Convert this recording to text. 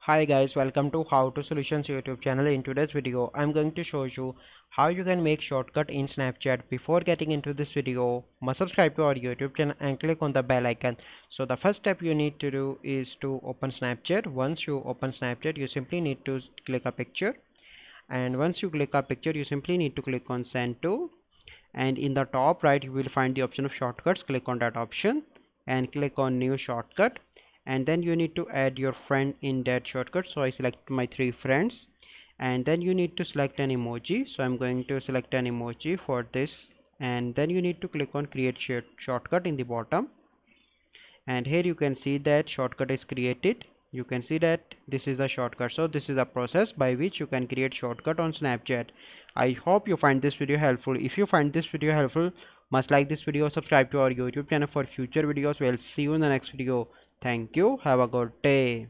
Hi guys, welcome to How to Solutions YouTube channel. In today's video, I'm going to show you how you can make shortcut in Snapchat. Before getting into this video, must subscribe to our YouTube channel and click on the bell icon. So the first step you need to do is to open Snapchat. Once you open Snapchat, you simply need to click a picture. And once you click a picture, you simply need to click on send to. And in the top right, you will find the option of shortcuts. Click on that option and click on new shortcut, and then you need to add your friend in that shortcut. So I select my 3 friends, and then you need to select an emoji. So I'm going to select an emoji for this, and then you need to click on create shortcut in the bottom, and here you can see that shortcut is created. You can see that this is the shortcut. So this is a process by which you can create shortcut on Snapchat. I hope you find this video helpful. If you find this video helpful, must like this video, subscribe to our YouTube channel for future videos. We'll see you in the next video. Thank you, have a good day.